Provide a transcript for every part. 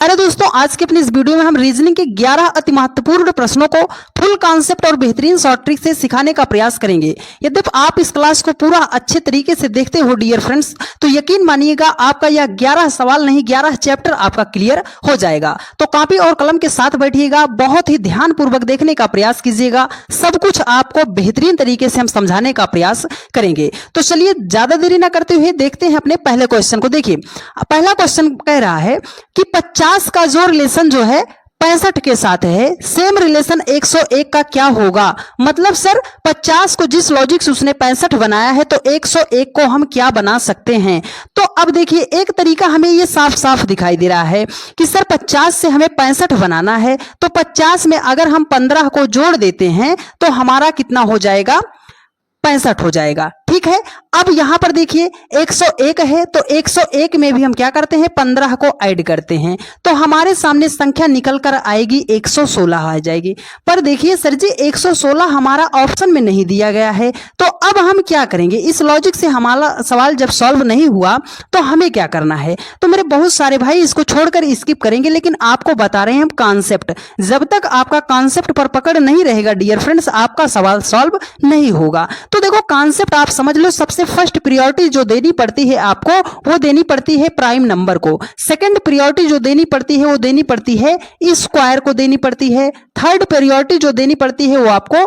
अरे दोस्तों, आज के अपने इस वीडियो में हम रीजनिंग के 11 अति महत्वपूर्ण प्रश्नों को फुल कॉन्सेप्ट और बेहतरीन शॉर्ट ट्रिक से सिखाने का प्रयास करेंगे। यदि आप इस क्लास को पूरा अच्छे तरीके से देखते हो डियर फ्रेंड्स, तो यकीन मानिएगा आपका यह 11 सवाल नहीं 11 चैप्टर आपका क्लियर हो जाएगा। तो कॉपी और कलम के साथ बैठिएगा, बहुत ही ध्यान पूर्वक देखने का प्रयास कीजिएगा। सब कुछ आपको बेहतरीन तरीके से हम समझाने का प्रयास करेंगे। तो चलिए ज्यादा देरी ना करते हुए देखते हैं अपने पहले क्वेश्चन को। देखिए, पहला क्वेश्चन कह रहा है कि 50 का जो रिलेशन जो है 65 के साथ है, सेम रिलेशन 101 का क्या होगा। मतलब सर 50 को जिस लॉजिक से उसने 65 बनाया है, तो 101 को हम क्या बना सकते हैं। तो अब देखिए, एक तरीका हमें ये साफ साफ दिखाई दे रहा है कि सर 50 से हमें 65 बनाना है, तो 50 में अगर हम 15 को जोड़ देते हैं तो हमारा कितना हो जाएगा, 65 हो जाएगा। ठीक है, अब यहां पर देखिए 101 है, तो 101 में भी हम क्या करते हैं, 15 को ऐड करते हैं, तो हमारे सामने संख्या निकल कर आएगी 116 आ जाएगी। पर देखिए सर जी 116 हमारा ऑप्शन में नहीं दिया गया है, तो अब हम क्या करेंगे, इस लॉजिक से हमारा सवाल जब सॉल्व नहीं हुआ तो हमें क्या करना है। तो मेरे बहुत सारे भाई इसको छोड़कर स्किप करेंगे, लेकिन आपको बता रहे हैं हम कॉन्सेप्ट। जब तक आपका कॉन्सेप्ट पर पकड़ नहीं रहेगा डियर फ्रेंड्स, आपका सवाल सॉल्व नहीं होगा। तो देखो कॉन्सेप्ट आप समझ लो, सबसे फर्स्ट प्रायोरिटी जो देनी पड़ती है आपको, वो देनी पड़ती है प्राइम नंबर को। सेकंड प्रायोरिटी जो देनी पड़ती है वो देनी पड़ती है स्क्वायर को देनी पड़ती है। थर्ड प्रायोरिटी जो देनी पड़ती है वो आपको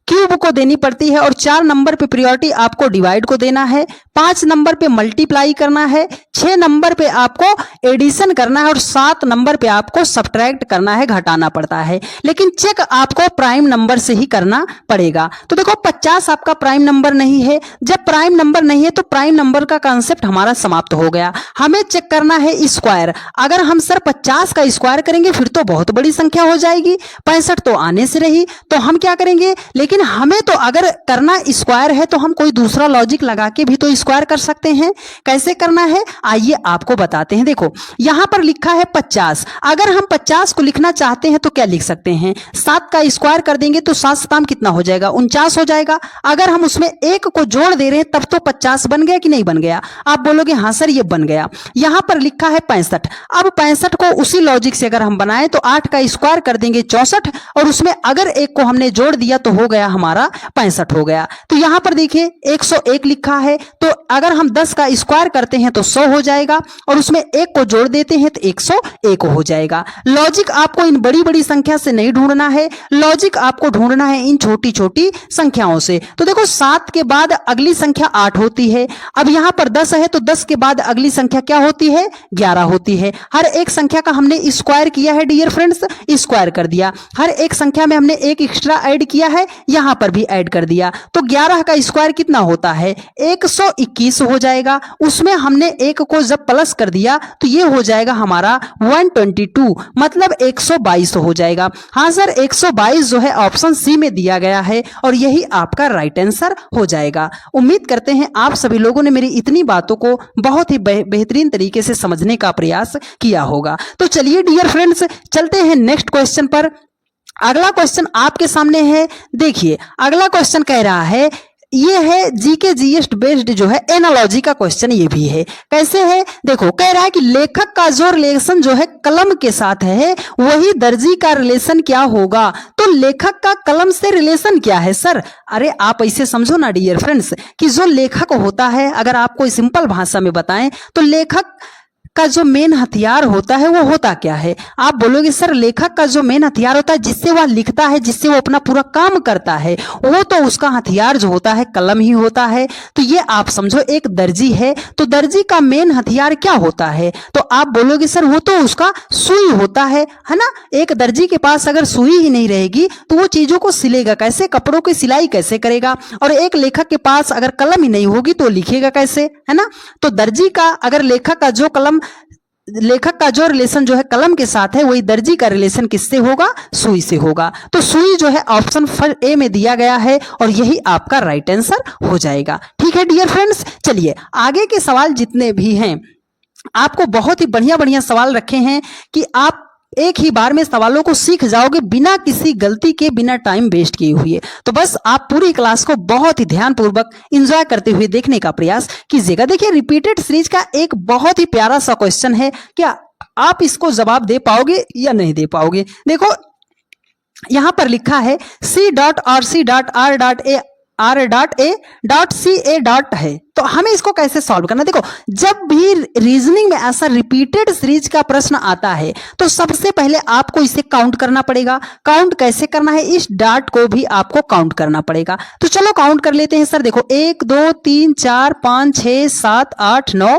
क्यूब को देनी पड़ती है। और 4 नंबर पे प्रायोरिटी आपको डिवाइड को देना है। 5 नंबर पे मल्टीप्लाई करना है। 6 नंबर पे आपको एडिशन करना है और 7 नंबर पे आपको सब्ट्रैक्ट करना है, घटाना पड़ता है। लेकिन चेक आपको प्राइम नंबर से ही करना पड़ेगा। तो देखो 50 आपका प्राइम नंबर नहीं है। जब प्राइम नंबर नहीं है तो प्राइम नंबर का कॉन्सेप्ट हमारा समाप्त हो गया। हमें चेक करना है स्क्वायर। अगर हम सर 50 का स्क्वायर करेंगे फिर तो बहुत बड़ी संख्या हो जाएगी, 65 तो आने से रही, तो हम क्या करेंगे। लेकिन हमें तो अगर करना स्क्वायर है तो हम कोई दूसरा लॉजिक लगा के भी तो स्क्वायर कर सकते हैं। कैसे करना है आइए आपको बताते हैं। देखो यहां पर लिखा है 50, अगर हम 50 को लिखना चाहते हैं तो क्या लिख सकते हैं, 7 का स्क्वायर कर देंगे तो 7 7 कितना हो जाएगा, 49 हो जाएगा। अगर हम उसमें 1 को जोड़ दे रहे हैं तब तो 50 बन गया कि नहीं बन गया। आप बोलोगे हाँ सर ये बन गया। यहां पर लिखा है 65, अब 65 को उसी लॉजिक से अगर हम बनाए तो 8 का स्क्वायर कर देंगे 64, और उसमें अगर 1 को हमने जोड़ दिया तो हो गया हमारा 65 हो गया। तो यहां पर देखिए 101 लिखा है, तो अगर हम 10 का स्क्वायर करते हैं तो 100 हो जाएगा, और उसमें 1 को जोड़ देते हैं तो 101 हो जाएगा। लॉजिक आपको इन बड़ी बड़ी संख्या से नहीं ढूंढना है, लॉजिक आपको ढूंढना है इन छोटी छोटी संख्याओं से। तो देखो 7 के बाद अगली संख्या 8 होती है। अब यहां पर 10 है तो 10 के बाद अगली संख्या क्या होती है, 11 होती है। हर एक संख्या का हमने स्क्वायर किया है डियर फ्रेंड्स, स्क्वायर कर दिया। हर एक संख्या में हमने एक एक्स्ट्रा ऐड किया है, यहां पर भी ऐड कर दिया। तो 11 का स्क्वायर कितना होता है, 121 हो जाएगा। उसमें हमने 1 को जब प्लस कर दिया तो ये हो जाएगा हमारा 122, मतलब 122 हो जाएगा। हाँ सर 122 जो है ऑप्शन सी में दिया गया है, और यही आपका राइट आंसर हो जाएगा। उम्मीद करते हैं आप सभी लोगों ने मेरी इतनी बातों को बहुत ही बेहतरीन तरीके से समझने का प्रयास किया होगा। तो चलिए डियर फ्रेंड्स चलते हैं नेक्स्ट क्वेश्चन पर। अगला क्वेश्चन आपके सामने है। देखिए अगला क्वेश्चन कह रहा है, ये है जीके जीएस बेस्ड जो है एनालॉजी का क्वेश्चन, ये भी है। कैसे है देखो, कह रहा है कि लेखक का जो रिलेशन जो है कलम के साथ है, वही दर्जी का रिलेशन क्या होगा। तो लेखक का कलम से रिलेशन क्या है सर। अरे आप ऐसे समझो ना डियर फ्रेंड्स कि जो लेखक होता है, अगर आपको सिंपल भाषा में बताएं तो लेखक का जो मेन हथियार होता है वो होता क्या है। आप बोलोगे सर लेखक का जो मेन हथियार होता है, जिससे वह लिखता है, जिससे वो अपना पूरा काम करता है, वो तो उसका हथियार जो होता है कलम ही होता है। तो ये आप समझो एक दर्जी है, तो दर्जी का मेन हथियार क्या होता है। तो आप बोलोगे सर वो तो उसका सुई होता है ना। एक दर्जी के पास अगर सुई ही नहीं रहेगी तो वो चीजों को सिलेगा कैसे, कपड़ों की सिलाई कैसे करेगा। और एक लेखक के पास अगर कलम ही नहीं होगी तो लिखेगा कैसे, है ना। तो दर्जी का अगर लेखक का जो रिलेशन जो है कलम के साथ है, वही दर्जी का रिलेशन किससे होगा, सुई से होगा। तो सुई जो है ऑप्शन ए में दिया गया है, और यही आपका राइट आंसर हो जाएगा। ठीक है डियर फ्रेंड्स, चलिए आगे के सवाल जितने भी हैं, आपको बहुत ही बढ़िया बढ़िया सवाल रखे हैं कि आप एक ही बार में सवालों को सीख जाओगे बिना किसी गलती के, बिना टाइम वेस्ट किए हुए। तो बस आप पूरी क्लास को बहुत ही ध्यानपूर्वक एंजॉय करते हुए देखने का प्रयास कीजिएगा। देखिए रिपीटेड सीरीज का एक बहुत ही प्यारा सा क्वेश्चन है, क्या आप इसको जवाब दे पाओगे या नहीं दे पाओगे। देखो यहां पर लिखा है C dot R C dot R dot A R dot A dot C A dot है, तो हमें इसको कैसे सॉल्व करना। देखो जब भी रीजनिंग में ऐसा रिपीटेड सीरीज का प्रश्न आता है तो सबसे पहले आपको इसे काउंट करना पड़ेगा। काउंट कैसे करना है, इस डॉट को भी आपको काउंट करना पड़ेगा। तो चलो काउंट कर लेते हैं सर। देखो 1 2 3 4 5 6 7 8 9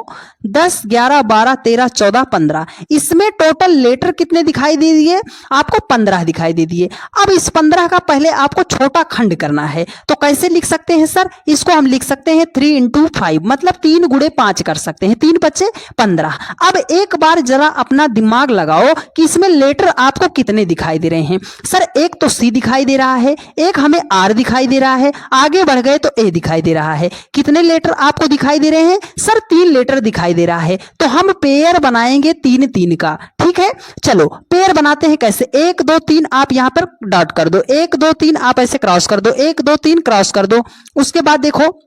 10 11 12 13 14 15, इसमें टोटल लेटर कितने दिखाई दे दिए आपको, 15 दिखाई दे दिए। अब इस 15 का पहले आपको छोटा खंड करना है, तो कैसे लिख सकते हैं सर, इसको हम लिख सकते हैं 3 इंटू 5, मतलब 3 गुणे 5 कर सकते हैं, 3 बचे 15। अब एक बार जरा अपना दिमाग लगाओ कि इसमें लेटर आपको कितने दिखाई दे रहे हैं। सर एक तो सी दिखाई दे रहा है, एक हमें आर दिखाई दे रहा है, आगे बढ़ गए तो ए दिखाई दे रहा है। कितने लेटर आपको दिखाई दे रहे हैं सर, 3 लेटर दिखाई दे रहा है। तो हम पेयर बनाएंगे 3 3 का, ठीक है। चलो पेयर बनाते हैं कैसे, 1 2 3 आप यहां पर डॉट कर दो, 1 2 3 आप ऐसे क्रॉस कर दो, 1 2 3 क्रॉस कर दो। उसके बाद देखो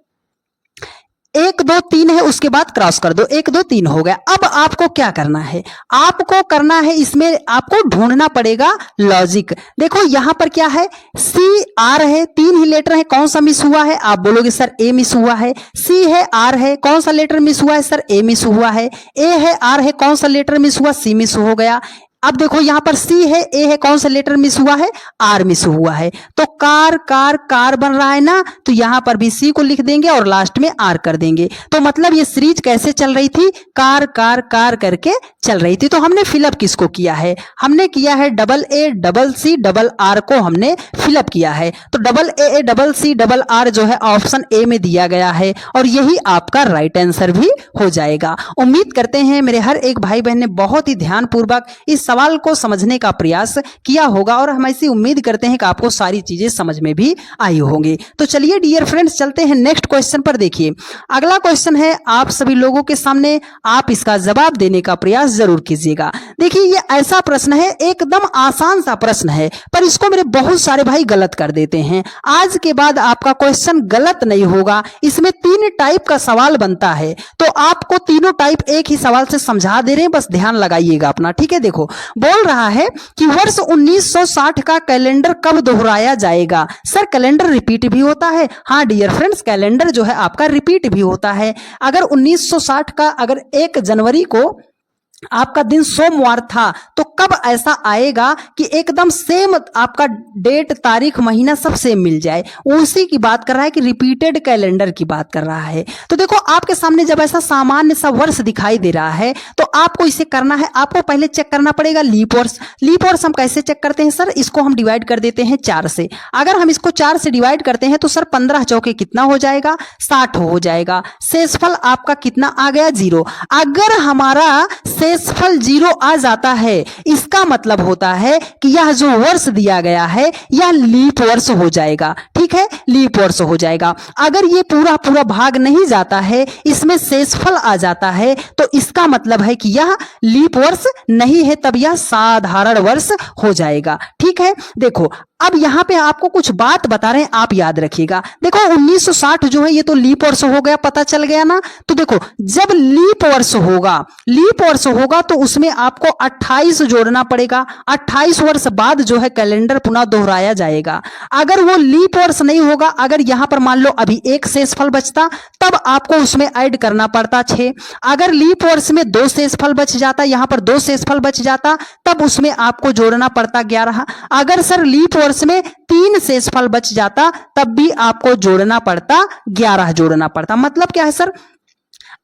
1 2 3 है, उसके बाद क्रॉस कर दो, 1 2 3 हो गया। अब आपको क्या करना है, आपको करना है इसमें आपको ढूंढना पड़ेगा लॉजिक। देखो यहां पर क्या है, सी आर है, 3 ही लेटर है, कौन सा मिस हुआ है, आप बोलोगे सर ए मिस हुआ है। सी है आर है, कौन सा लेटर मिस हुआ है सर, ए मिस हुआ है। ए है आर है, कौन सा लेटर मिस हुआ, सी मिस हो गया। अब देखो यहां पर सी है, ए है, कौन सा लेटर मिस हुआ है, आर मिस हुआ है। तो कार कार कार बन रहा है ना, तो यहां पर भी सी को लिख देंगे और लास्ट में आर कर देंगे। तो मतलब ये सीरीज कैसे चल रही थी, कार कार कार करके चल रही थी। तो हमने फिलअप किसको किया है, हमने किया है double A double C double R को हमने फिलअप किया है। तो double A double C double R जो है ऑप्शन ए में दिया गया है और यही आपका राइट आंसर भी हो जाएगा। उम्मीद करते हैं मेरे हर एक भाई बहन ने बहुत ही ध्यानपूर्वक इस सवाल को समझने का प्रयास किया होगा और हम ऐसी उम्मीद करते हैं कि आपको सारी चीजें समझ में भी आई होंगी। तो चलिए डियर फ्रेंड्स चलते हैं नेक्स्ट क्वेश्चन पर। देखिए अगला क्वेश्चन है आप सभी लोगों के सामने, आप इसका जवाब देने का प्रयास जरूर कीजिएगा। देखिए ये ऐसा प्रश्न है, एकदम आसान सा प्रश्न है, पर इसको मेरे बहुत सारे भाई गलत कर देते हैं। आज के बाद आपका क्वेश्चन गलत नहीं होगा। इसमें 3 टाइप का सवाल बनता है, तो आपको तीनों टाइप एक ही सवाल से समझा दे रहे हैं, बस ध्यान लगाइएगा अपना, ठीक है। देखो बोल रहा है कि वर्ष 1960 का कैलेंडर कब दोहराया जाएगा। सर कैलेंडर रिपीट भी होता है, हाँ डियर फ्रेंड्स कैलेंडर जो है आपका रिपीट भी होता है। अगर 1960 का अगर 1 जनवरी को आपका दिन सोमवार था तो कब ऐसा आएगा कि एकदम सेम आपका डेट तारीख महीना सब सेम मिल जाए, उसी की बात कर रहा है कि रिपीटेड कैलेंडर की बात कर रहा है। तो देखो आपके सामने जब ऐसा सामान्य सा वर्ष दिखाई दे रहा है तो आपको इसे करना है, आपको पहले चेक करना पड़ेगा लीप वर्ष। लीप वर्ष हम कैसे चेक करते हैं सर, इसको हम डिवाइड कर देते हैं 4 से। अगर हम इसको 4 से डिवाइड करते हैं तो सर 15 चौके कितना हो जाएगा, 60 हो जाएगा। शेषफल आपका कितना आ गया, 0। अगर हमारा शेषफल 0 आ जाता है इसका मतलब होता है कि यह जो वर्ष दिया गया है यह लीप वर्ष हो जाएगा, ठीक है, लीप वर्ष हो जाएगा। अगर ये पूरा पूरा भाग नहीं जाता है, इसमें शेषफल आ जाता है, तो इसका मतलब है कि यह लीप वर्ष नहीं है, तब यह साधारण वर्ष हो जाएगा, ठीक है। देखो अब यहां पे आपको कुछ बात बता रहे हैं, आप याद रखिएगा। देखो 1960 जो है ये तो लीप वर्ष हो गया, पता चल गया ना। तो देखो जब लीप वर्ष होगा तो उसमें आपको 28 जोड़ना पड़ेगा। 28 वर्ष बाद जो है कैलेंडर पुनः दोहराया जाएगा। अगर वो लीप वर्ष नहीं होगा, अगर यहां पर मान लो अभी 1 शेषफल बचता, तब आपको उसमें ऐड करना पड़ता 6। अगर लीप वर्ष में 2 शेषफल बच जाता, यहां पर 2 शेषफल बच जाता, तब उसमें आपको जोड़ना पड़ता 11। अगर सर लीप वर्ष में 3 शेषफल बच जाता, तब भी आपको जोड़ना पड़ता 11 जोड़ना पड़ता। मतलब क्या है सर,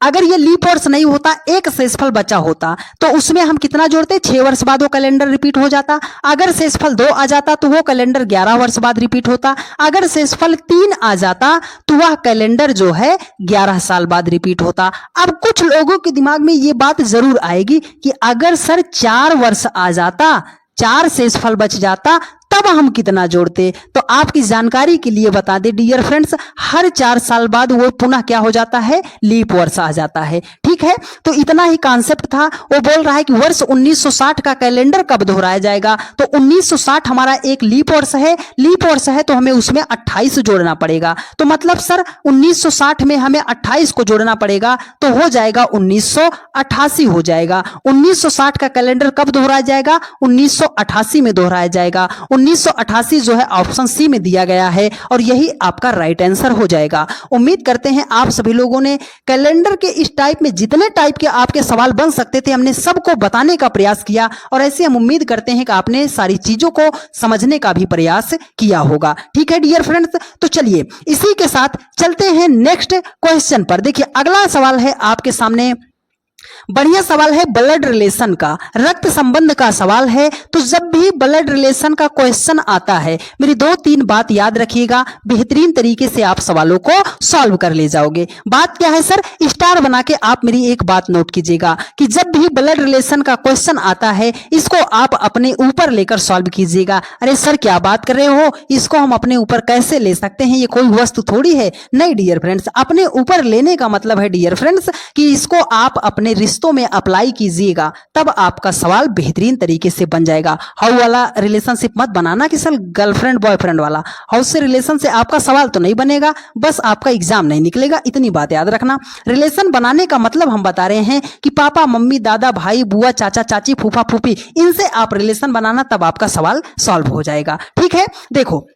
अगर ये लीप वर्ष नहीं होता, 1 शेषफल बचा होता, तो उसमें हम कितना जोड़ते, 6 वर्ष बाद वो कैलेंडर रिपीट हो जाता। अगर शेषफल 2 आ जाता तो वो कैलेंडर 11 वर्ष बाद रिपीट होता। अगर शेषफल 3 आ जाता तो वह कैलेंडर जो है 11 साल बाद रिपीट होता। अब कुछ लोगों के दिमाग में ये बात जरूर आएगी कि अगर सर 4 वर्ष आ जाता, 4 शेषफल बच जाता, तब हम कितना जोड़ते। तो आपकी जानकारी के लिए बता दें डियर फ्रेंड्स, हर 4 साल बाद वो पुनः क्या हो जाता है, लीप वर्ष आ जाता है। ठीक है, तो इतना ही कॉन्सेप्ट था। वो बोल रहा है कि वर्ष 1960 का कैलेंडर कब दोहराया जाएगा, तो 1960 हमारा एक लीप वर्ष है, लीप वर्ष है तो हमें उसमें 28 जोड़ना पड़ेगा। तो मतलब सर 1960 में हमें 28 को जोड़ना पड़ेगा, तो हो जाएगा 1988 हो जाएगा। 1960 का कैलेंडर कब दोहराया जाएगा, 1988 में दोहराया जाएगा। 1988 जो है ऑप्शन सी में दिया गया है और यही आपका राइट आंसर हो जाएगा। उम्मीद करते हैं आप सभी लोगों ने कैलेंडर के इस टाइप में जितने टाइप के आपके सवाल बन सकते थे हमने सबको बताने का प्रयास किया, और ऐसे हम उम्मीद करते हैं कि आपने सारी चीजों को समझने का भी प्रयास किया होगा। ठीक है डियर फ्रेंड्स, तो चलिए इसी के साथ चलते हैं नेक्स्ट क्वेश्चन पर। देखिए अगला सवाल है आपके सामने, बढ़िया सवाल है, ब्लड रिलेशन का, रक्त संबंध का सवाल है। तो जब भी ब्लड रिलेशन का क्वेश्चन आता है मेरी 2-3 बात याद रखिएगा, बेहतरीन तरीके से आप सवालों को सॉल्व कर ले जाओगे। बात क्या है सर, स्टार बना के आप मेरी एक बात नोट कीजिएगा कि जब भी ब्लड रिलेशन का क्वेश्चन आता है इसको आप अपने ऊपर लेकर सॉल्व कीजिएगा। अरे सर क्या बात कर रहे हो, इसको हम अपने ऊपर कैसे ले सकते हैं, ये कोई वस्तु थोड़ी है। नहीं डियर फ्रेंड्स, अपने ऊपर लेने का मतलब है डियर फ्रेंड्स कि इसको आप अपने रिश्तों में अप्लाई कीजिएगा, तब आपका सवाल बेहतरीन तरीके से बन जाएगा। हाउ वाला रिलेशनशिप मत बनाना कि सर गर्लफ्रेंड बॉयफ्रेंड वाला, हाउ से रिलेशन से आपका सवाल तो नहीं बनेगा, बस आपका एग्जाम नहीं निकलेगा, इतनी बात याद रखना। रिलेशन बनाने का मतलब हम बता रहे हैं कि पापा मम्मी दादा भाई बुआ चाचा चाची फूफा फूफी, इनसे आप रिलेशन बनाना, तब आपका सवाल सॉल्व हो जाएगा। ठीक है, देखो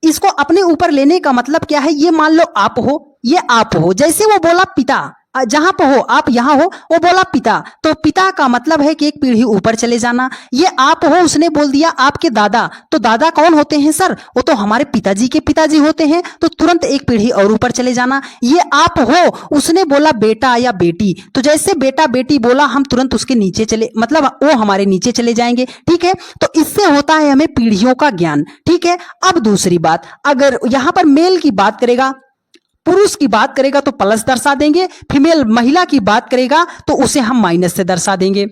इसको अपने ऊपर लेने का मतलब क्या है, ये मान लो आप हो, ये आप हो, जैसे वो बोला पिता, जहां पर हो आप यहां हो, वो बोला पिता, तो पिता का मतलब है कि एक पीढ़ी ऊपर चले जाना। ये आप हो, उसने बोल दिया आपके दादा, तो दादा कौन होते हैं सर, वो तो हमारे पिताजी के पिताजी होते हैं, तो तुरंत एक पीढ़ी और ऊपर चले जाना। ये आप हो, उसने बोला बेटा या बेटी, तो जैसे बेटा बेटी बोला हम तुरंत उसके नीचे चले, मतलब वो हमारे नीचे चले जाएंगे। ठीक है, तो इससे होता है हमें पीढ़ियों का ज्ञान। ठीक है, अब दूसरी बात, अगर यहां पर मेल की बात करेगा, पुरुष की बात करेगा तो प्लस दर्शा देंगे, फीमेल महिला की बात करेगा तो उसे हम माइनस से दर्शा देंगे,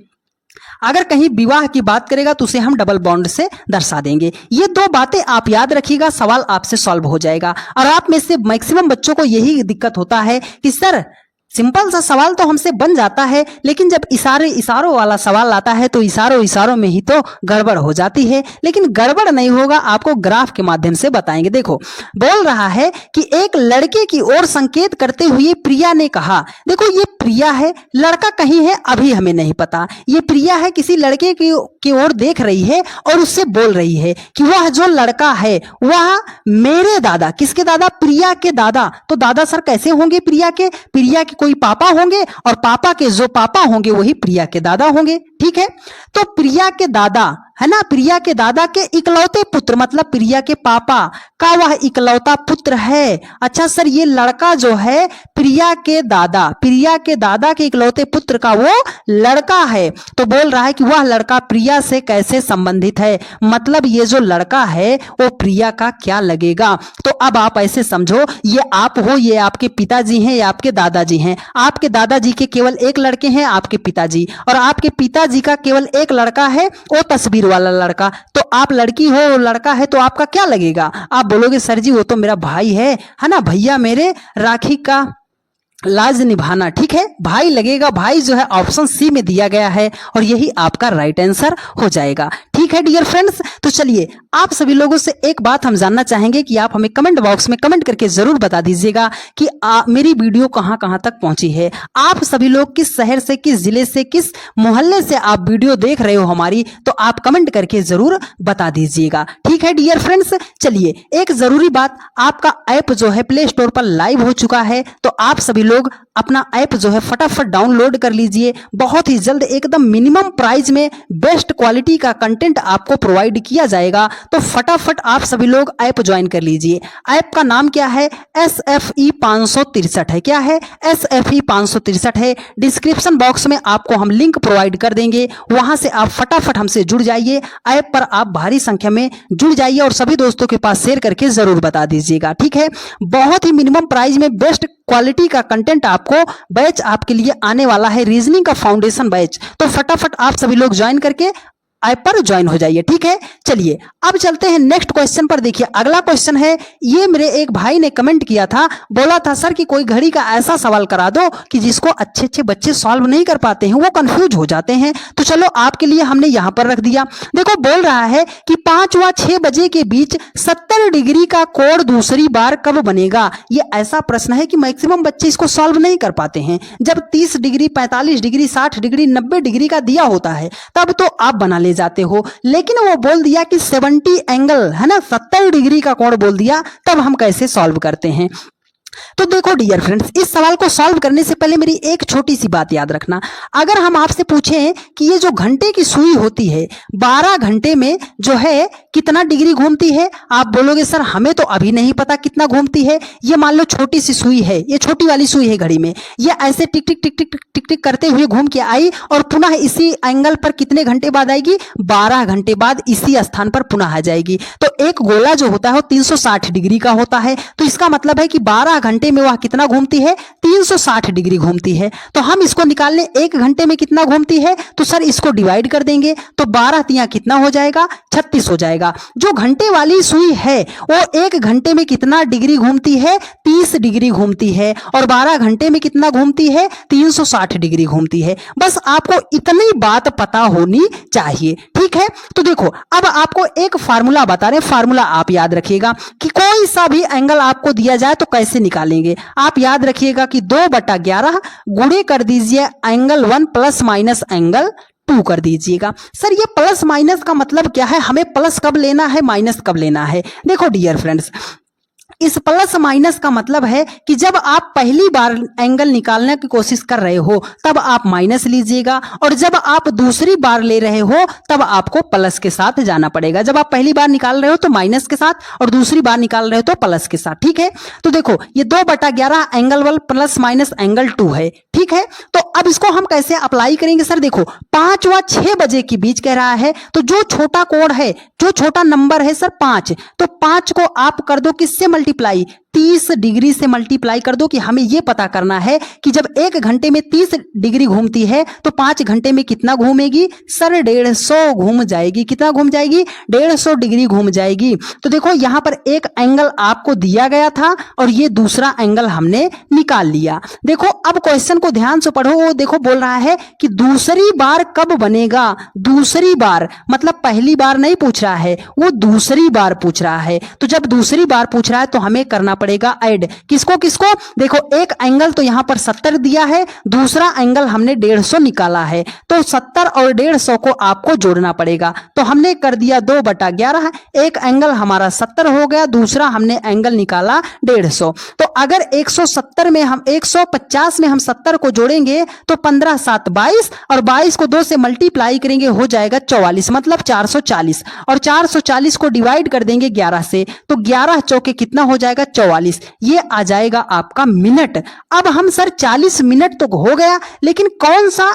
अगर कहीं विवाह की बात करेगा तो उसे हम डबल बॉन्ड से दर्शा देंगे। ये 2 बातें आप याद रखिएगा, सवाल आपसे सॉल्व हो जाएगा। और आप में से मैक्सिमम बच्चों को यही दिक्कत होता है कि सर सिंपल सा सवाल तो हमसे बन जाता है, लेकिन जब इशारों वाला सवाल आता है तो इशारों में ही तो गड़बड़ हो जाती है। लेकिन गड़बड़ नहीं होगा, आपको ग्राफ के माध्यम से बताएंगे। देखो बोल रहा है कि एक लड़के की ओर संकेत करते हुए प्रिया ने कहा, देखो ये प्रिया है, लड़का कहीं है अभी हमें नहीं पता, ये प्रिया है किसी लड़के की ओर देख रही है और उससे बोल रही है कि वह जो लड़का है वह मेरे दादा, किसके दादा, प्रिया के दादा। तो दादा सर कैसे होंगे प्रिया के कोई पापा होंगे, और पापा के जो पापा होंगे वही प्रिया के दादा होंगे। ठीक है, तो प्रिया के दादा है ना, प्रिया के दादा के इकलौते पुत्र, मतलब प्रिया के पापा का वह इकलौता पुत्र है। अच्छा सर ये लड़का जो है प्रिया के दादा के इकलौते पुत्र का वो लड़का है, तो बोल रहा है कि वह लड़का प्रिया से कैसे संबंधित है, मतलब ये जो लड़का है वो प्रिया का क्या लगेगा। तो अब आप ऐसे समझो, ये आप हो, ये आपके पिताजी हैं, ये आपके दादाजी हैं। आपके दादाजी के केवल एक लड़के हैं आपके पिताजी, और आपके पिताजी का केवल एक लड़का है, वो तस्वीर वाला लड़का। तो आप लड़की हो, वो लड़का है, तो आपका क्या लगेगा, आप बोलोगे सर जी वो तो मेरा भाई है ना, भैया मेरे राखी का लाज निभाना। ठीक है, भाई लगेगा, भाई जो है ऑप्शन सी में दिया गया है और यही आपका राइट आंसर हो जाएगा। ठीक है डियर फ्रेंड्स, तो चलिए आप सभी लोगों से एक बात हम जानना चाहेंगे कि आप हमें कमेंट बॉक्स में कमेंट करके जरूर बता दीजिएगा कि मेरी वीडियो कहां कहां तक पहुंची है। आप सभी लोग किस शहर से, किस जिले से, किस मोहल्ले से आप वीडियो देख रहे हो हमारी, तो आप कमेंट करके जरूर बता दीजिएगा। ठीक है डियर फ्रेंड्स, चलिए एक जरूरी बात, आपका ऐप जो है प्ले स्टोर पर लाइव हो चुका है, तो आप सभी लोग अपना ऐप जो है फटाफट डाउनलोड कर लीजिए। बहुत ही जल्द एकदम मिनिमम प्राइस में बेस्ट क्वालिटी का कंटेंट आपको प्रोवाइड किया जाएगा, तो फटाफट आप सभी लोग ऐप ज्वाइन कर लीजिए। ऐप का नाम क्या है, SFE 563 है। क्या है, SFE 563 है। डिस्क्रिप्शन बॉक्स में आपको हम लिंक प्रोवाइड कर देंगे, वहां से आप फटाफट हमसे जुड़ जाइए। ऐप पर आप भारी संख्या में जुड़ जाइए और सभी दोस्तों के पास शेयर करके जरूर बता दीजिएगा। ठीक है, बहुत ही मिनिमम प्राइस में बेस्ट क्वालिटी का कंटेंट आपको बैच आपके लिए आने वाला है, रीजनिंग का फाउंडेशन बैच। तो फटाफट आप सभी लोग ज्वाइन करके ऐप पर ज्वाइन हो जाइए। ठीक है, चलिए अब चलते हैं नेक्स्ट क्वेश्चन पर। देखिए अगला क्वेश्चन है, ये मेरे एक भाई ने कमेंट किया था, बोला था सर कि कोई घड़ी का ऐसा सवाल करा दो कि जिसको अच्छे अच्छे बच्चे सॉल्व नहीं कर पाते हैं, वो कंफ्यूज हो जाते हैं। तो चलो आपके लिए हमने यहां पर रख दिया। देखो बोल रहा है कि 5 व 6 बजे के बीच 70 डिग्री का कोण दूसरी बार कब बनेगा। ये ऐसा प्रश्न है कि मैक्सिमम बच्चे इसको सॉल्व नहीं कर पाते हैं। जब 30 डिग्री, 45 डिग्री, 60 डिग्री, 90 डिग्री का दिया होता है तब तो आप बना ले जाते हो, लेकिन वो बोल दिया कि 70 एंगल है ना, 70 डिग्री का कोण बोल दिया, तब हम कैसे सॉल्व करते हैं। तो देखो डियर फ्रेंड्स, इस सवाल को सॉल्व करने से पहले मेरी एक छोटी सी बात याद रखना। अगर हम आपसे पूछें कि ये जो घंटे की सुई होती है 12 घंटे में जो है कितना डिग्री घूमती है, आप बोलोगे सर हमें तो अभी नहीं पता कितना घूमती है। ये मान लो छोटी सी सुई है, ये छोटी वाली सुई है घड़ी में, ये ऐसे टिक टिक टिक टिक टिक टिक करते हुए घूम के आई और पुनः इसी एंगल पर कितने घंटे बाद आएगी, 12 घंटे बाद इसी स्थान पर पुनः आ जाएगी। तो एक गोला जो होता है वो 360 डिग्री का होता है, तो इसका मतलब है कि 12 घंटे में वह कितना घूमती है, 360 डिग्री घूमती है। तो हम इसको निकालने 1 घंटे में कितना घूमती है, तो सर इसको डिवाइड कर देंगे, तो 12 तिया कितना हो जाएगा, 36 हो जाएगा। जो घंटे वाली सुई है वो 1 घंटे में कितना डिग्री घूमती है, 30 डिग्री घूमती है, और 12 घंटे में कितना घूमती है, 360 डिग्री घूमती है। बस आपको इतनी बात पता होनी चाहिए। ठीक है, तो देखो अब आपको एक फार्मूला बता रहे हैं, फार्मूला आप याद रखिएगा कि कोई सा भी एंगल आपको दिया जाए तो कैसे निकालेंगे। आप याद रखिएगा कि 2/11 गुणे कर दीजिए एंगल 1 प्लस माइनस एंगल 2 कर दीजिएगा। सर ये प्लस माइनस का मतलब क्या है, हमें प्लस कब लेना है, माइनस कब लेना है। देखो डियर फ्रेंड्स, इस प्लस माइनस का मतलब है कि जब आप पहली बार एंगल निकालने की कोशिश कर रहे हो तब आप माइनस लीजिएगा, और जब आप दूसरी बार ले रहे हो तब आपको प्लस के साथ जाना पड़ेगा। जब आप पहली बार निकाल रहे हो तो माइनस के साथ, और दूसरी बार निकाल रहे हो तो प्लस के साथ। ठीक है, तो देखो ये 2/11 एंगल 1 प्लस माइनस एंगल 2 है। ठीक है, तो अब इसको हम कैसे अप्लाई करेंगे। सर देखो 5 व 6 बजे के बीच कह रहा है, तो जो छोटा कोण है, जो छोटा नंबर है सर 5, तो 5 को आप कर दो किससे मल्टीप्लाई, 30 डिग्री से मल्टीप्लाई कर दो, कि हमें यह पता करना है कि जब 1 घंटे में 30 डिग्री घूमती है तो 5 घंटे में कितना घूमेगी। सर 150 घूम जाएगी। कितना घूम जाएगी, 150 डिग्री घूम जाएगी। तो देखो यहां पर एक एंगल आपको दिया गया था और ये दूसरा एंगल हमने निकाल लिया। देखो अब क्वेश्चन को ध्यान से पढ़ो। वो देखो बोल रहा है कि दूसरी बार कब बनेगा। दूसरी बार मतलब पहली बार नहीं पूछ रहा है, वो दूसरी बार पूछ रहा है। तो जब दूसरी बार पूछ रहा है तो हमें करना पड़ेगा ऐड। किसको किसको, देखो एक एंगल तो यहां पर 70 दिया है, दूसरा एंगल हमने 150 निकाला है, तो 70 और 150 को आपको जोड़ना पड़ेगा। तो हमने कर दिया 2/11, एक एंगल हमारा 70 हो गया, दूसरा हमने एंगल निकाला 150। तो अगर 170 में हम 150 में हम 70 को जोड़ेंगे तो 15 7 22, और 22 को 2 से मल्टीप्लाई करेंगे हो जाएगा 44, मतलब 440, और 440 को डिवाइड कर देंगे 11 से, तो 11 चौके कितना हो जाएगा 44। ये आ जाएगा आपका मिनट। अब हम सर 40 मिनट तो हो गया, लेकिन कौन सा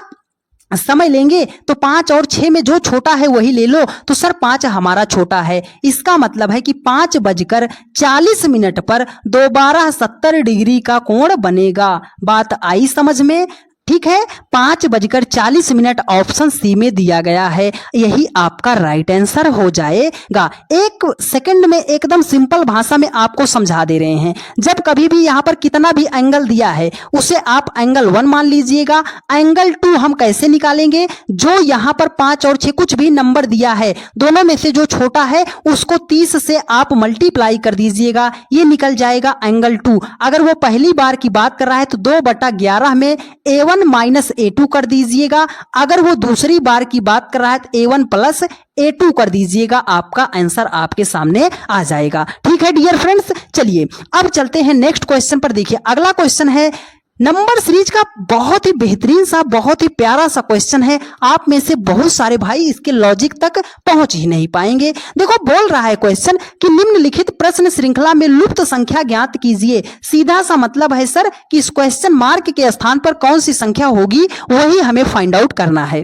समय लेंगे, तो 5 और 6 में जो छोटा है वही ले लो। तो सर 5 हमारा छोटा है, इसका मतलब है कि 5:40 पर दोबारा 70 डिग्री का कोण बनेगा। बात आई समझ में। ठीक है, 5:40 ऑप्शन सी में दिया गया है, यही आपका राइट आंसर हो जाएगा। 1 सेकंड में एकदम सिंपल भाषा में आपको समझा दे रहे हैं। जब कभी भी यहां पर कितना भी एंगल दिया है उसे आप एंगल 1 मान लीजिएगा। एंगल 2 हम कैसे निकालेंगे, जो यहां पर 5 और 6 कुछ भी नंबर दिया है, दोनों में से जो छोटा है उसको 30 से आप मल्टीप्लाई कर दीजिएगा, ये निकल जाएगा एंगल 2। अगर वो पहली बार की बात कर रहा है तो 2/11 में A1 माइनस A2 कर दीजिएगा। अगर वो दूसरी बार की बात कर रहा है तो A1 प्लस A2 कर दीजिएगा। आपका आंसर आपके सामने आ जाएगा। ठीक है डियर फ्रेंड्स, चलिए अब चलते हैं नेक्स्ट क्वेश्चन पर। देखिए अगला क्वेश्चन है नंबर सीरीज का, बहुत ही बेहतरीन सा, बहुत ही प्यारा सा क्वेश्चन है। आप में से बहुत सारे भाई इसके लॉजिक तक पहुंच ही नहीं पाएंगे। देखो बोल रहा है क्वेश्चन कि निम्नलिखित प्रश्न श्रृंखला में लुप्त संख्या ज्ञात कीजिए। सीधा सा मतलब है सर कि इस क्वेश्चन मार्क के स्थान पर कौन सी संख्या होगी वही हमें फाइंड आउट करना है।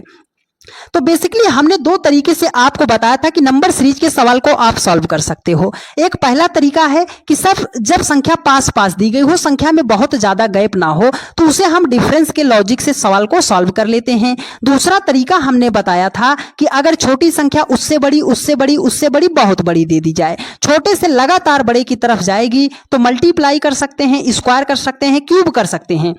तो बेसिकली हमने दो तरीके से आपको बताया था कि नंबर सीरीज के सवाल को आप सॉल्व कर सकते हो। एक पहला तरीका है कि सब जब संख्या पास पास दी गई हो, संख्या में बहुत ज्यादा गैप ना हो, तो उसे हम डिफरेंस के लॉजिक से सवाल को सॉल्व कर लेते हैं। दूसरा तरीका हमने बताया था कि अगर छोटी संख्या उससे बड़ी उससे बड़ी उससे बड़ी बहुत बड़ी दे दी जाए, छोटे से लगातार बड़े की तरफ जाएगी तो मल्टीप्लाई कर सकते हैं, स्क्वायर कर सकते हैं, क्यूब कर सकते हैं,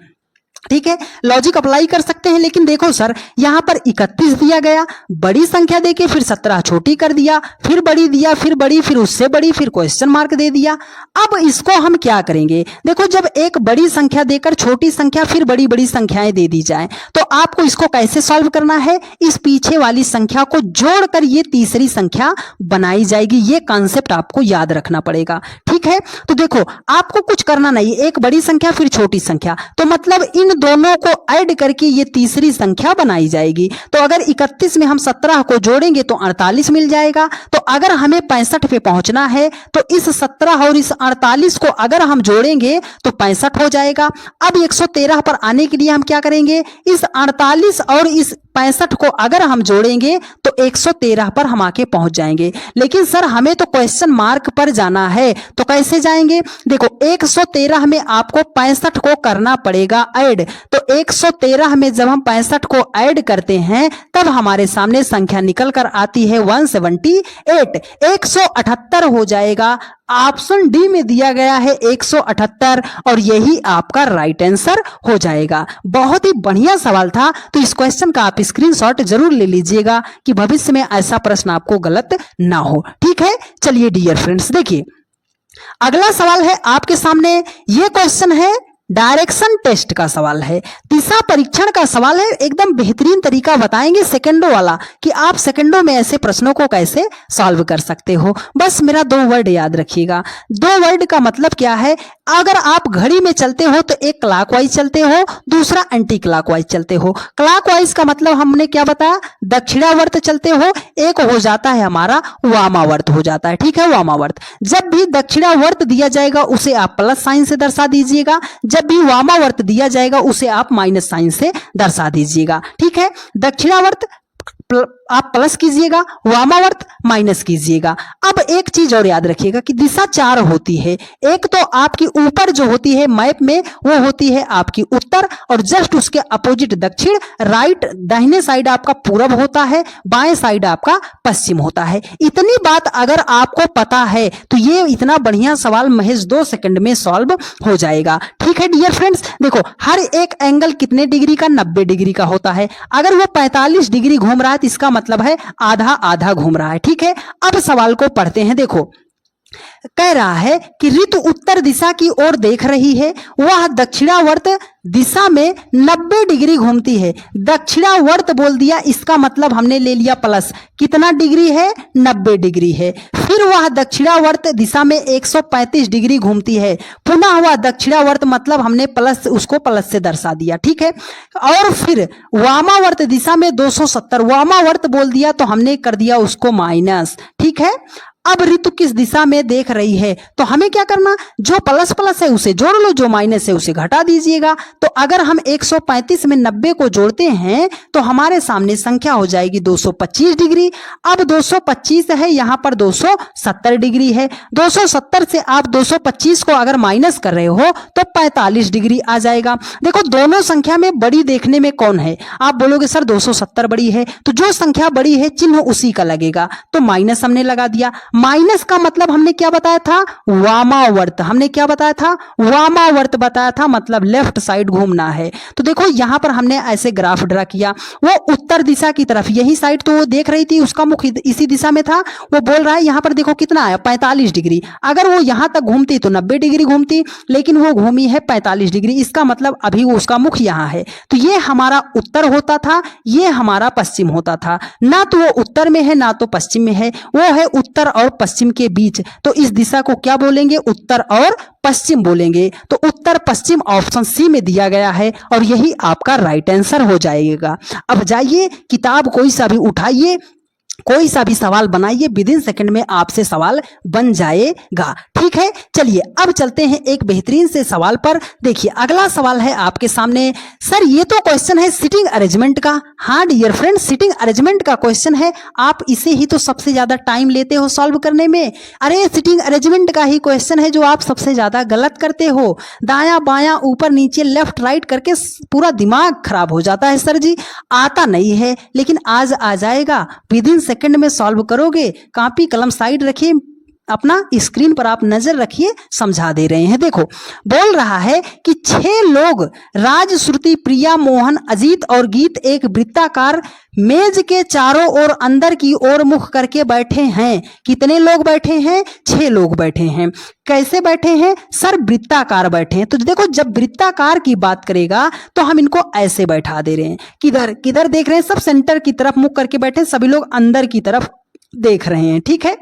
ठीक है, लॉजिक अप्लाई कर सकते हैं। लेकिन देखो सर, यहां पर 31 दिया गया, बड़ी संख्या देके फिर 17 छोटी कर दिया, फिर बड़ी दिया, फिर बड़ी, फिर उससे बड़ी, फिर क्वेश्चन मार्क दे दिया। अब इसको हम क्या करेंगे? देखो, जब एक बड़ी संख्या देकर छोटी संख्या फिर बड़ी बड़ी संख्याएं दे दी जाए तो आपको इसको कैसे सॉल्व करना है? इस पीछे वाली संख्या को जोड़कर ये तीसरी संख्या बनाई जाएगी। ये कॉन्सेप्ट आपको याद रखना पड़ेगा, ठीक है। तो देखो, आपको कुछ करना नहीं, एक बड़ी संख्या फिर छोटी संख्या, तो मतलब इन दोनों को ऐड करके ये तीसरी संख्या बनाई जाएगी। तो अगर 31 में हम 17 को जोड़ेंगे तो 48 मिल जाएगा। तो अगर हमें 65 पे पहुंचना है तो इस 17 और इस 48 को अगर हम जोड़ेंगे तो 65 हो जाएगा। अब 113 पर आने के लिए हम क्या करेंगे? इस 48 और इस 65 को अगर हम जोड़ेंगे तो 113 पर हम आके पहुंच जाएंगे। लेकिन सर, हमें तो क्वेश्चन मार्क पर जाना है, तो कैसे जाएंगे? देखो, 113 में आपको 65 को करना पड़ेगा ऐड। तो 113 में जब हम 65 को ऐड करते हैं तब हमारे सामने संख्या निकल कर आती है 178, 178 हो जाएगा। ऑप्शन डी में दिया गया है 178 और यही आपका राइट आंसर हो जाएगा। बहुत ही बढ़िया सवाल था, तो इस क्वेश्चन का आप स्क्रीनशॉट जरूर ले लीजिएगा कि भविष्य में ऐसा प्रश्न आपको गलत ना हो, ठीक है। चलिए डियर फ्रेंड्स, देखिए अगला सवाल है आपके सामने। ये क्वेश्चन है डायरेक्शन टेस्ट का सवाल है, दिशा परीक्षण का सवाल है। एकदम बेहतरीन तरीका बताएंगे सेकंडों वाला कि आप सेकंडों में ऐसे प्रश्नों को कैसे सॉल्व कर सकते हो। बस मेरा 2 वर्ड याद रखिएगा। 2 वर्ड का मतलब क्या है? अगर आप घड़ी में चलते हो तो एक क्लॉकवाइज चलते हो, दूसरा एंटी क्लॉकवाइज चलते हो। क्लॉकवाइज का मतलब हमने क्या बताया? दक्षिणावर्त चलते हो, एक हो जाता है हमारा वामावर्त हो जाता है, ठीक है, वामावर्त। जब भी दक्षिणावर्त दिया जाएगा उसे आप प्लस साइन से दर्शा दीजिएगा, जब भी वामावर्त दिया जाएगा उसे आप माइनस साइन से दर्शा दीजिएगा, ठीक है। दक्षिणावर्त आप प्लस कीजिएगा, वामावर्त माइनस कीजिएगा। अब एक चीज और याद रखिएगा कि दिशा 4 होती है। एक तो आपकी ऊपर जो होती है मैप में वो होती है आपकी उत्तर, और जस्ट उसके अपोजिट दक्षिण, राइट दाहिने साइड आपका पूरब होता है, बाएं साइड आपका पश्चिम होता है। इतनी बात अगर आपको पता है तो ये इतना बढ़िया सवाल महज 2 सेकंड में सॉल्व हो जाएगा, ठीक है डियर फ्रेंड्स। देखो, हर एक एंगल कितने डिग्री का? 90 डिग्री का होता है। अगर वो 45 डिग्री घूम रहा है तो इसका मतलब है आधा आधा घूम रहा है, ठीक है। अब सवाल को पढ़ते हैं। देखो, कह रहा है कि ऋतु उत्तर दिशा की ओर देख रही है, वह दक्षिणावर्त दिशा में 90 डिग्री घूमती है। दक्षिणावर्त बोल दिया, इसका मतलब हमने ले लिया प्लस, कितना डिग्री है? 90 डिग्री है। फिर वह दक्षिणावर्त दिशा में 135 डिग्री घूमती है। पुनः वह दक्षिणावर्त मतलब हमने प्लस, उसको प्लस से दर्शा दिया, ठीक है। और फिर वामावर्त दिशा में 270, वामावर्त बोल दिया तो हमने कर दिया उसको माइनस, ठीक है। अब ऋतु किस दिशा में देख रही है? तो हमें क्या करना? जो प्लस प्लस है उसे जोड़ लो, जो माइनस है उसे घटा दीजिएगा। तो अगर हम 135 में 90 को जोड़ते हैं तो हमारे सामने संख्या हो जाएगी 225 डिग्री। अब 225 है, यहां पर 270 डिग्री है। 270 से आप 225 को अगर माइनस कर रहे हो तो 45 डिग्री आ जाएगा। देखो, दोनों संख्या में बड़ी देखने में कौन है? आप बोलोगे सर 270 बड़ी है, तो जो संख्या बड़ी है चिन्ह उसी का लगेगा, तो माइनस हमने लगा दिया। माइनस का मतलब हमने क्या बताया था? वामावर्त। हमने क्या बताया था? वामावर्त बताया था, मतलब लेफ्ट साइड घूमना है। तो देखो, यहां पर हमने ऐसे ग्राफ ड्रा किया, वो उत्तर दिशा की तरफ, यही साइड तो वो देख रही थी, उसका मुख इसी दिशा में था। वो बोल रहा है यहां पर देखो कितना आया, 45 डिग्री। अगर वो यहां तक घूमती तो 90 डिग्री घूमती, लेकिन वो घूमी है 45 डिग्री। इसका मतलब अभी वो उसका मुख यहां है, तो ये हमारा उत्तर होता था, ये हमारा पश्चिम होता था। ना तो वो उत्तर में है ना तो पश्चिम में है, वो है उत्तर और पश्चिम के बीच। तो इस दिशा को क्या बोलेंगे? उत्तर और पश्चिम बोलेंगे। तो उत्तर पश्चिम ऑप्शन सी में दिया गया है और यही आपका राइट आंसर हो जाएगा। अब जाइए, किताब कोई सा भी उठाइए, कोई सा भी सवाल बनाइए, विदिन सेकंड में आपसे सवाल बन जाएगा। ठीक है, चलिए अब चलते हैं एक बेहतरीन से सवाल पर। देखिए अगला सवाल है आपके सामने। सर ये तो क्वेश्चन है सिटिंग अरेंजमेंट का। हाँ डियर फ्रेंड, सिटिंग अरेंजमेंट का क्वेश्चन है, आप इसे ही तो सबसे ज्यादा टाइम लेते हो सॉल्व करने में। अरे सिटिंग अरेंजमेंट का ही क्वेश्चन है जो आप सबसे ज्यादा गलत करते हो। दायां बायां ऊपर नीचे लेफ्ट राइट करके पूरा दिमाग खराब हो जाता है। सर जी आता नहीं है, लेकिन आज आ जाएगा, विद इन सेकंड में सॉल्व करोगे। कॉपी कलम साइड रखिए, अपना स्क्रीन पर आप नजर रखिए, समझा दे रहे हैं। देखो बोल रहा है कि 6 लोग राज, श्रुति, प्रिया, मोहन, अजीत और गीत एक वृत्ताकार मेज के चारों ओर अंदर की ओर मुख करके बैठे हैं। कितने लोग बैठे हैं? 6 लोग बैठे हैं। कैसे बैठे हैं? सर वृत्ताकार बैठे हैं। तो देखो जब वृत्ताकार की बात करेगा तो हम इनको ऐसे बैठा दे रहे हैं। किधर किधर देख रहे हैं? सब सेंटर की तरफ मुख करके बैठे, सभी लोग अंदर की तरफ देख रहे हैं। ठीक है,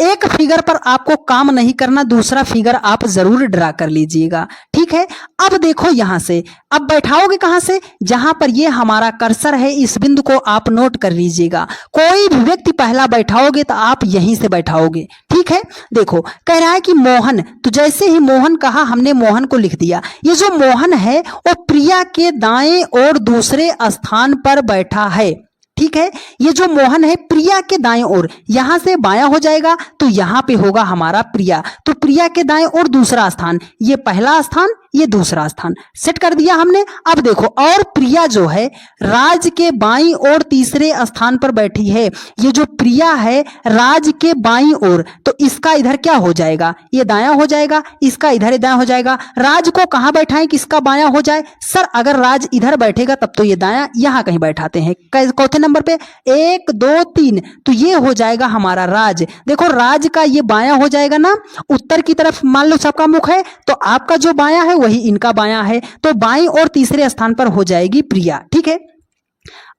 एक फिगर पर आपको काम नहीं करना, दूसरा फिगर आप जरूर ड्रा कर लीजिएगा। ठीक है, अब देखो यहां से, अब बैठाओगे कहां से? जहां पर ये हमारा कर्सर है, इस बिंदु को आप नोट कर लीजिएगा। कोई भी व्यक्ति पहला बैठाओगे तो आप यहीं से बैठाओगे। ठीक है, देखो कह रहा है कि मोहन, तो जैसे ही मोहन कहा हमने मोहन को लिख दिया। ये जो मोहन है वो प्रिया के दाएं और दूसरे स्थान पर बैठा है। ठीक है, ये जो मोहन है प्रिया के दाएं ओर, यहां से बायां हो जाएगा तो यहां पे होगा हमारा प्रिया। तो प्रिया के दाएं ओर दूसरा स्थान, ये पहला स्थान, ये दूसरा स्थान सेट कर दिया हमने। अब देखो और प्रिया जो है राज के बाईं ओर तीसरे स्थान पर बैठी है। ये जो प्रिया है राज के बाईं ओर, तो इसका इधर क्या हो जाएगा? ये दायां हो जाएगा, इसका इधर दायां हो जाएगा। राज को कहां बैठाएं किसका बायां हो जाए? सर अगर राज इधर बैठेगा तब तो ये दायां, यहां कहीं बैठाते हैं। चौथे नंबर पे 1 2 3, तो ये हो जाएगा हमारा राज। देखो राज का ये बायां हो जाएगा ना, उत्तर की तरफ मान लो सबका मुख है, तो आपका जो बायां है वही इनका बायां है, तो बाईं और तीसरे स्थान पर हो जाएगी प्रिया। ठीक है,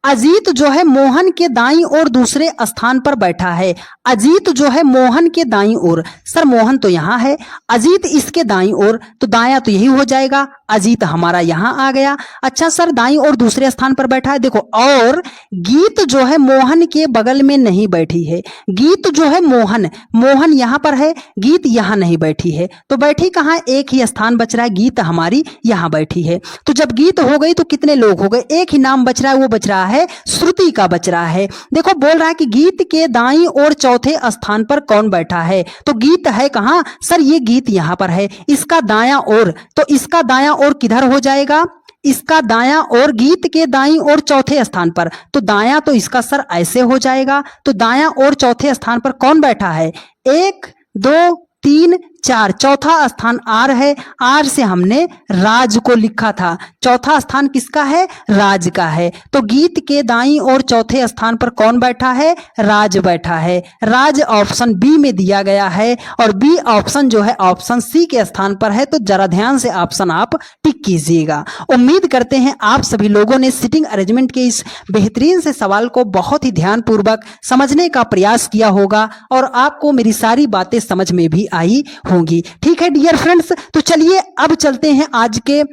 अजीत जो है मोहन के दाईं ओर दूसरे स्थान पर बैठा है। अजीत जो है मोहन के दाईं ओर, सर मोहन तो यहां है, अजीत इसके दाईं ओर, तो दायां तो यही हो जाएगा, अजीत हमारा यहां आ गया। अच्छा सर दाईं ओर दूसरे स्थान पर बैठा है। देखो और गीत जो है मोहन के बगल में नहीं बैठी है। गीत जो है मोहन, मोहन यहां पर है, गीत यहां नहीं बैठी है, तो बैठी कहां? एक ही स्थान बच रहा है, गीत हमारी यहां बैठी है। तो जब गीत हो गई तो कितने लोग हो गए? एक ही नाम बच रहा है, वो बच रहा है श्रुति का बच रहा है। देखो बोल रहा है कि गीत के दाईं ओर चौथे स्थान पर कौन बैठा है? तो गीत है कहां? सर ये गीत यहां पर है, इसका दायां ओर, तो इसका दायां ओर किधर हो जाएगा? इसका दायां ओर गीत के दाईं ओर चौथे स्थान पर, तो दायां तो इसका सर ऐसे हो जाएगा। तो दायां ओर चौथे स्थान पर कौन बैठा है? 1 2 3 4, चौथा स्थान आर है। आर से हमने राज को लिखा था, चौथा स्थान किसका है? राज का है। तो गीत के दाईं और चौथे स्थान पर कौन बैठा है? राज बैठा है। राज ऑप्शन बी में दिया गया है, और बी ऑप्शन जो है ऑप्शन सी के स्थान पर है। तो जरा ध्यान से ऑप्शन आप टिक कीजिएगा। उम्मीद करते हैं आप सभी लोगों ने सिटिंग अरेंजमेंट के इस बेहतरीन से सवाल को बहुत ही ध्यानपूर्वक समझने का प्रयास किया होगा, और आपको मेरी सारी बातें समझ में भी आई होंगी। ठीक है डियर फ्रेंड्स, तो चलिए अब चलते हैं आज के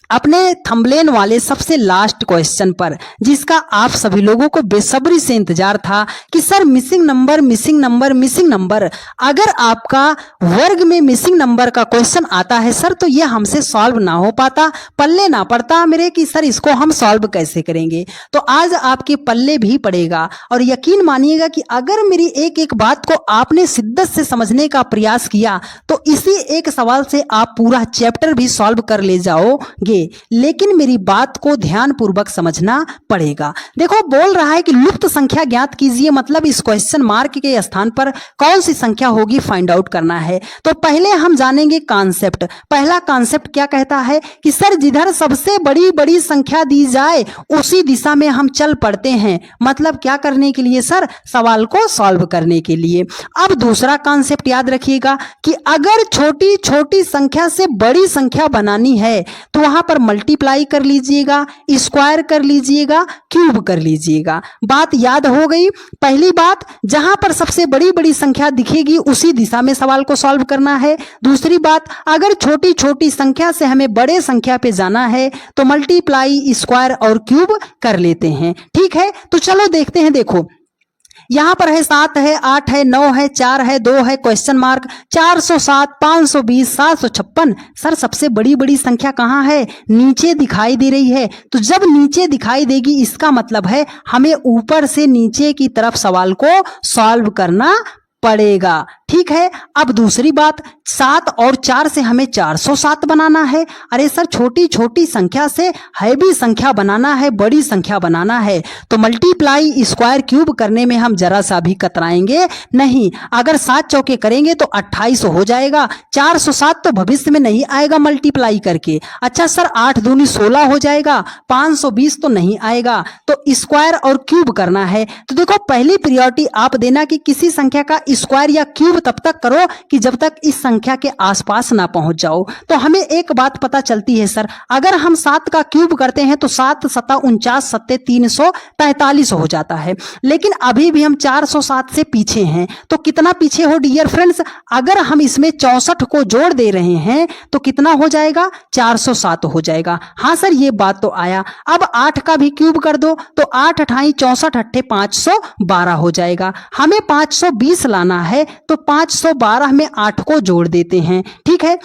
अपने थंबनेल वाले सबसे लास्ट क्वेश्चन पर, जिसका आप सभी लोगों को बेसब्री से इंतजार था कि sir missing number missing number missing number. अगर आपका वर्ग में मिसिंग नंबर का क्वेश्चन आता है सर, तो यह हमसे सॉल्व ना हो पाता, पल्ले ना पड़ता मेरे कि सर इसको हम सॉल्व कैसे करेंगे। तो आज आपके पल्ले भी पड़ेगा, और यकीन मानिएगा कि अगर मेरी एक एक बात को आपने शिद्दत से समझने का प्रयास किया तो इसी एक सवाल से आप पूरा चैप्टर भी सॉल्व कर ले जाओगे। लेकिन मेरी बात को ध्यानपूर्वक समझना पड़ेगा। देखो बोल रहा है कि लुप्त संख्या ज्ञात कीजिए, मतलब इस क्वेश्चन मार्क के स्थान पर कौन सी संख्या होगी फाइंड आउट करना है। तो पहले हम जानेंगे कॉन्सेप्ट। पहला कॉन्सेप्ट क्या कहता है कि सर जिधर सबसे बड़ी बड़ी संख्या दी जाए उसी दिशा में हम चल पड़ते हैं। मतलब क्या करने के लिए सर? सवाल को सॉल्व करने के लिए। अब दूसरा कॉन्सेप्ट याद रखिएगा कि अगर छोटी छोटी संख्या से बड़ी संख्या बनानी है तो वहां पर मल्टीप्लाई कर लीजिएगा, स्क्वायर कर लीजिएगा, क्यूब कर लीजिएगा। बात याद हो गई। पहली बात, जहां पर सबसे बड़ी बड़ी संख्या दिखेगी उसी दिशा में सवाल को सॉल्व करना है। दूसरी बात, अगर छोटी छोटी संख्या से हमें बड़े संख्या पे जाना है तो मल्टीप्लाई, स्क्वायर और क्यूब कर लेते हैं। ठीक है, तो चलो देखते हैं। देखो यहाँ पर है 7 है, 8 है, 9 है, 4 है, 2 है, क्वेश्चन मार्क, 407, 520, 756। सर सबसे बड़ी बड़ी संख्या कहाँ है? नीचे दिखाई दे रही है। तो जब नीचे दिखाई देगी इसका मतलब है हमें ऊपर से नीचे की तरफ सवाल को सॉल्व करना पड़ेगा। ठीक है। अब दूसरी बात, 7 और 4 से हमें 407 बनाना है। अरे सर छोटी छोटी संख्या से हैवी संख्या बनाना है, बड़ी संख्या बनाना है, तो मल्टीप्लाई स्क्वायर क्यूब करने में हम जरा सा भी कतराएंगे नहीं। अगर 7 चौके करेंगे तो 28 हो जाएगा। 407 तो भविष्य में नहीं आएगा मल्टीप्लाई करके। अच्छा सर 8 दूनी 16 हो जाएगा, 520 तो नहीं आएगा। तो स्क्वायर और क्यूब करना है। तो देखो पहली प्रायोरिटी आप देना कि किसी संख्या का स्क्वायर या क्यूब तब तक करो कि जब तक इस संख्या के आसपास ना पहुंच जाओ। तो हमें एक बात पता चलती है सर, अगर हम 7 का क्यूब करते हैं तो 7 सत्ता 49 सत्ते 343 हो जाता है। लेकिन अभी भी हम 407 से पीछे हैं। तो कितना पीछे हो डियर फ्रेंड्स? अगर हम इसमें 64 को जोड़ दे रहे हैं तो कितना हो जाएगा? 407 हो जाएगा। हाँ सर ये बात तो आया। अब 8 का भी क्यूब कर दो तो 8 अठाई 64 अट्ठे 512 हो जाएगा। हमें 520 लाना है तो 512 में 8 को जोड़ देते हैं। ठीक है।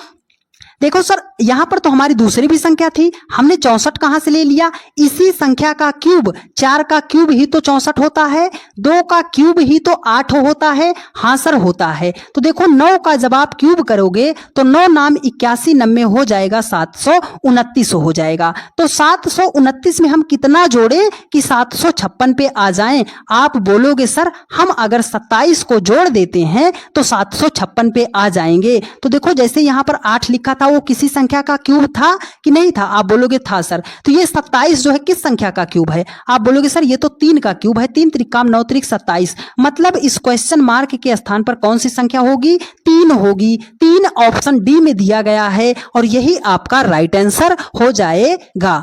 देखो सर यहां पर तो हमारी दूसरी भी संख्या थी, हमने 64 कहां से ले लिया? इसी संख्या का क्यूब, 4 का क्यूब ही तो 64 होता है, 2 का क्यूब ही तो 8 होता है। हाँ सर होता है। तो देखो 9 का जब आप क्यूब करोगे तो 9 नाम 81 नब्बे हो जाएगा, 729 हो जाएगा। तो 729 में हम कितना जोड़े कि 756 पे आ जाएं? आप बोलोगे सर हम अगर 27 को जोड़ देते हैं तो 756 पे आ जाएंगे। तो देखो जैसे यहां पर 8 लिखा था वो किसी संख्या का क्यूब था कि नहीं था? आप बोलोगे था सर। तो ये 27 जो है किस संख्या का क्यूब है? आप बोलोगे सर ये तो 3 का क्यूब है, 3 त्रिक काम 9 त्रिक 27। मतलब इस क्वेश्चन मार्क के स्थान पर कौन सी संख्या होगी? 3 होगी। 3 ऑप्शन डी में दिया गया है और यही आपका राइट आंसर हो जाएगा।